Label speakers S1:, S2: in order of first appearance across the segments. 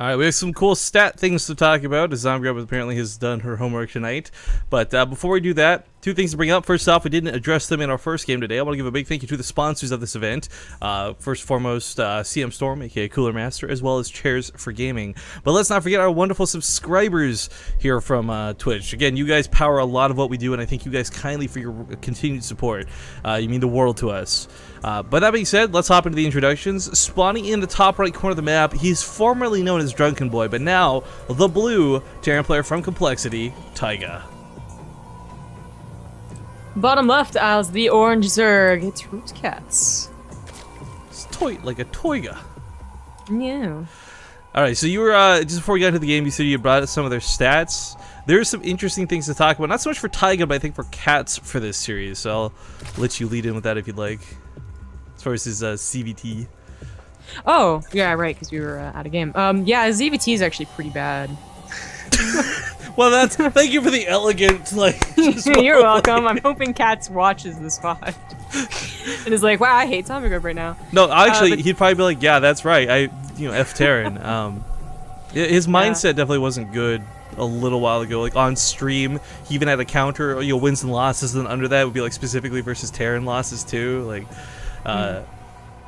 S1: All right, we have some cool stat things to talk about, as Zombie apparently has done her homework tonight. But before we do that, two things to bring up. First off, we didn't address them in our first game today. I want to give a big thank you to the sponsors of this event. First and foremost, CM Storm, aka Cooler Master, as well as Chairs for Gaming. But let's not forget our wonderful subscribers here from Twitch. Again, you guys power a lot of what we do, and I thank you guys kindly for your continued support. You mean the world to us. But that being said, let's hop into the introductions. Spawning in the top right corner of the map, he's formerly known as Drunken Boy, but now the blue Terran player from Complexity, Tyga.
S2: Bottom left as the orange Zerg, it's Roots Catz.
S1: It's like a Toyga.
S2: Yeah.
S1: Alright, so you were, just before we got into the game, you said you brought some of their stats. There's some interesting things to talk about, not so much for Tyga, but I think for Catz for this series, so I'll let you lead in with that if you'd like. As far as his CVT.
S2: Oh, yeah, right, because we were out of game. Yeah, his CVT is actually pretty bad.
S1: Well, thank you for the elegant, like...
S2: You're welcome. I'm hoping Catz watches this pod. And is like, wow, I hate Zombie Grub right now.
S1: No, actually, he'd probably be like, yeah, that's right. F Terran. His mindset definitely wasn't good a little while ago. Like, on stream, he even had a counter, wins and losses, and under that would be, like, specifically versus Terran losses, too. Like,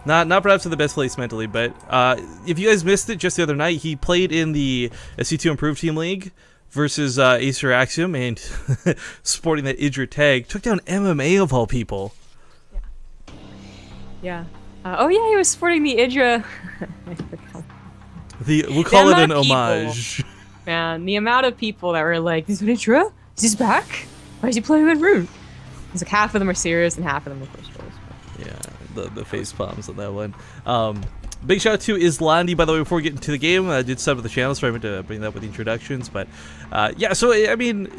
S1: not perhaps for the best place mentally, but if you guys missed it just the other night, he played in the C2 Improved Team League versus Acer Axiom, and sporting that Idra tag, took down MMA of all people.
S2: Yeah. Oh yeah, he was sporting the Idra.
S1: We'll call it an homage.
S2: Man, the amount of people that were like, "Is it Idra? Is he back? Why is he playing with Root?" It's like half of them are serious and half of them are first rolls.
S1: Yeah, the face palms on that one. Big shout out to Islandi, by the way, before we get into the game. I did sub to the channel, so I meant to bring that with the introductions. But yeah, so I mean,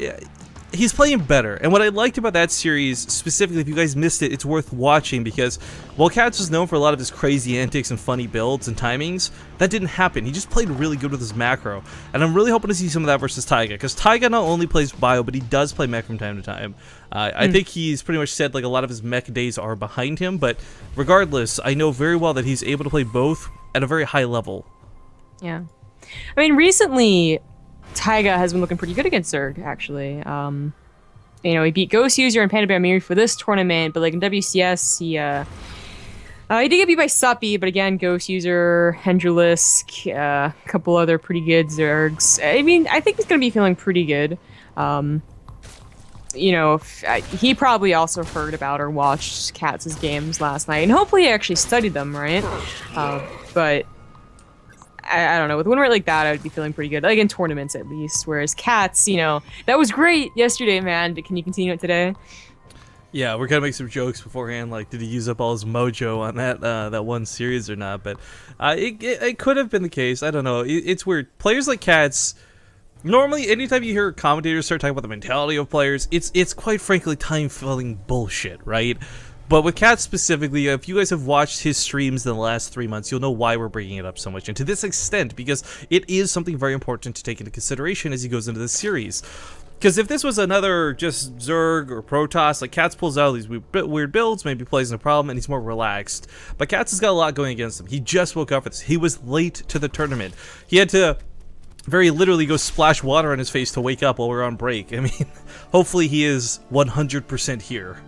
S1: he's playing better. And what I liked about that series, specifically, if you guys missed it, it's worth watching because while Catz was known for a lot of his crazy antics and funny builds and timings, that didn't happen. He just played really good with his macro. And I'm really hoping to see some of that versus Tyga, because Tyga not only plays bio, but he does play mech from time to time. I think he's pretty much said like a lot of his mech days are behind him, but regardless, I know very well that he's able to play both at a very high level. Yeah.
S2: I mean, recently, Tyga has been looking pretty good against Zerg, actually. He beat Ghost User and Panda Bear Miri for this tournament, but like in WCS, he did get beat by Suppy, but again, Ghost User, Hendrilisk, a couple other pretty good Zergs. I mean, I think he's going to be feeling pretty good. He probably also heard about or watched Catz's games last night, and hopefully he actually studied them, right? But I don't know, with a win rate like that, I would be feeling pretty good, like in tournaments at least, whereas Catz, that was great yesterday, man. Can you continue it today?
S1: Yeah, we're gonna make some jokes beforehand, like did he use up all his mojo on that one series or not, but it could have been the case. I don't know, it's weird. Players like Catz, normally, anytime you hear commentators start talking about the mentality of players, it's quite frankly time-filling bullshit, right? But with Catz specifically, if you guys have watched his streams in the last 3 months, you'll know why we're bringing it up so much. And to this extent, because it is something very important to take into consideration as he goes into this series. Because if this was another just Zerg or Protoss, like Catz pulls out these weird builds, maybe plays no problem, and he's more relaxed. But Catz has got a lot going against him. He just woke up for this. He was late to the tournament. He had to very literally go splash water on his face to wake up while we're on break. I mean, hopefully he is 100% here.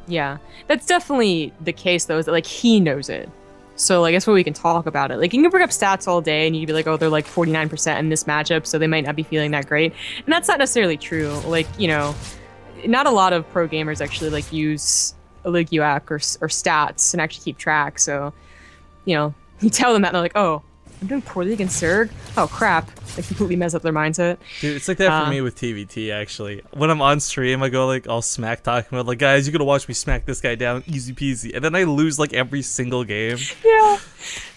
S2: Yeah, that's definitely the case, though, is that, like, he knows it. So, like, that's what we can talk about it. Like, you can bring up stats all day, and you'd be like, oh, they're, like, 49% in this matchup, so they might not be feeling that great. And that's not necessarily true. Like, not a lot of pro gamers actually, like, use a Lig UAC or stats and actually keep track. So, you tell them that, and they're like, oh, I'm doing poorly against Zerg? Oh, crap. They completely mess up their mindset.
S1: Dude, it's like that for me with TVT, actually. When I'm on stream, I go, like, all smack talking about, like, guys, you're gonna watch me smack this guy down, easy peasy. And then I lose, like, every single game.
S2: Yeah.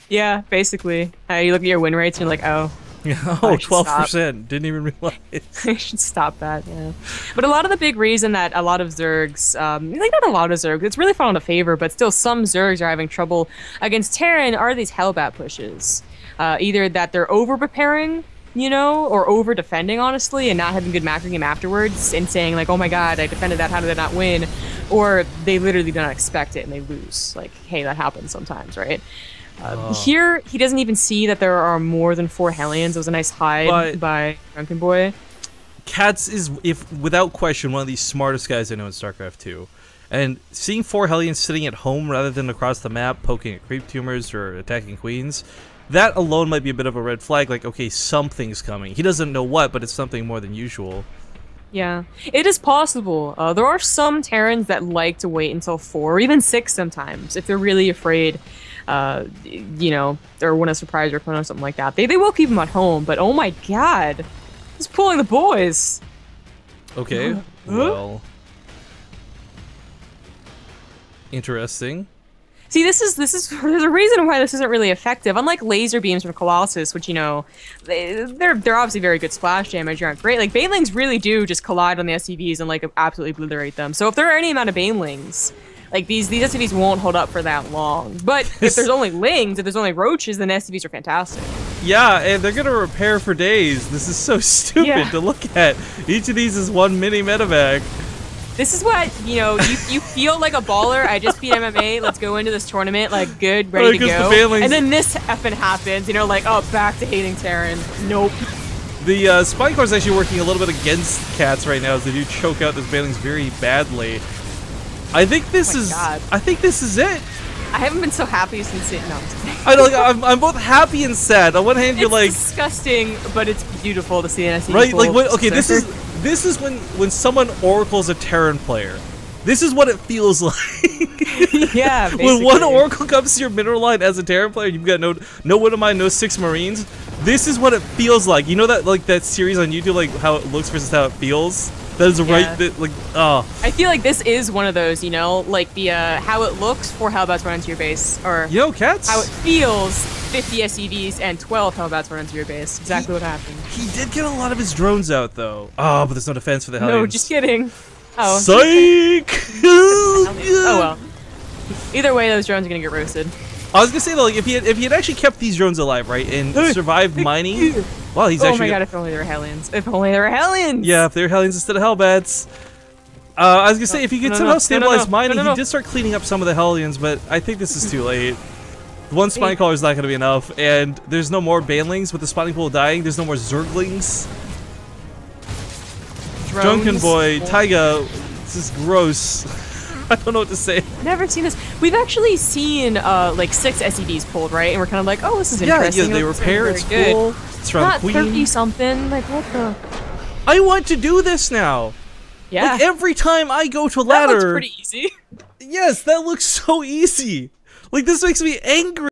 S2: Yeah, basically. You look at your win rates and you're like, oh.
S1: Yeah, 12%. Didn't even realize.
S2: I should stop that, yeah. But a lot of the big reason that a lot of Zergs, like not a lot of Zergs, it's really fallen to favor, but still some Zergs are having trouble against Terran are these Hellbat pushes. Either that they're over-preparing, or over-defending, honestly, and not having good macro game afterwards, and saying, like, oh my god, I defended that, how did I not win? Or they literally do not expect it, and they lose. Like, hey, that happens sometimes, right? Here, he doesn't even see that there are more than 4 Hellions. It was a nice hide by Drunken Boy.
S1: Catz is, if without question, one of the smartest guys I know in StarCraft 2. And seeing 4 Hellions sitting at home rather than across the map, poking at creep tumors or attacking queens, that alone might be a bit of a red flag. Like, okay, something's coming. He doesn't know what, but it's something more than usual.
S2: Yeah, it is possible. There are some Terrans that like to wait until 4 or even 6 sometimes if they're really afraid, you know, or want to surprise their opponent or something like that. They will keep them at home, but oh my god, he's pulling the boys.
S1: Okay, well, interesting.
S2: See, this is there's a reason why this isn't really effective. Unlike laser beams from Colossus, which, you know, they're obviously very good splash damage, aren't great. Like, Banelings really do just collide on the SCVs and like absolutely obliterate them. So if there are any amount of Banelings, like these SCVs won't hold up for that long. But if there's only Lings, if there's only Roaches, then SCVs are fantastic.
S1: Yeah, and they're gonna repair for days. This is so stupid to look at. Each of these is one mini medevac.
S2: This is what, you know, you feel like a baller. I just beat MMA. Let's go into this tournament, like, good, ready to go. And then this effing happens, you know, like, oh, back to hating Terran. Nope.
S1: The Spine Core is actually working a little bit against Catz right now, as they do choke out those Banelings very badly. I think this I think this is it.
S2: I haven't been so happy since it. No,
S1: I know, like, I'm both happy and sad. On one hand, you're like,
S2: it's disgusting, but it's beautiful to see an SCV.
S1: Right, like, okay, this is when someone oracles a Terran player. This is what it feels like.
S2: Yeah, basically.
S1: When one oracle comes to your mineral line as a Terran player, you've got no one of mine, no 6 Marines. This is what it feels like. You know that, like, that series on YouTube, like how it looks versus how it feels. That is right. That, like, oh.
S2: I feel like this is one of those, you know, like the how it looks for Hellbats run into your base, or
S1: Catz,
S2: how it feels. 50 SCVs and 12 Hellbats run into your base. Exactly what happened.
S1: He did get a lot of his drones out, though. Oh, but there's no defense for the Hellions.
S2: No, just kidding. Oh.
S1: Psych!
S2: Oh well. Either way, those drones are gonna get roasted.
S1: I was gonna say though, like, if he had actually kept these drones alive, right, and survived mining, well, he's actually.
S2: Oh my god! If only there were Hellions. If only there were Hellions.
S1: Yeah, if there were Hellions instead of Hellbats. I was gonna say if he could somehow stabilize mining, he did start cleaning up some of the Hellions, but I think this is too late. One Spine Caller is not gonna be enough, and there's no more Banelings with the spawning pool dying. There's no more Zerglings. Drunken Boy, Tyga, this is gross. I don't know what to say.
S2: I've never seen this. We've actually seen like 6 SCVs pulled, right? And we're kind of like, oh, this is interesting.
S1: Yeah, they repair. It's cool. It's from
S2: not
S1: Queen.
S2: 30 something. Like, what the?
S1: I want to do this now.
S2: Yeah.
S1: Like, every time I go to ladder.
S2: That looks pretty easy.
S1: Yes, that looks so easy. Like, this makes me angry.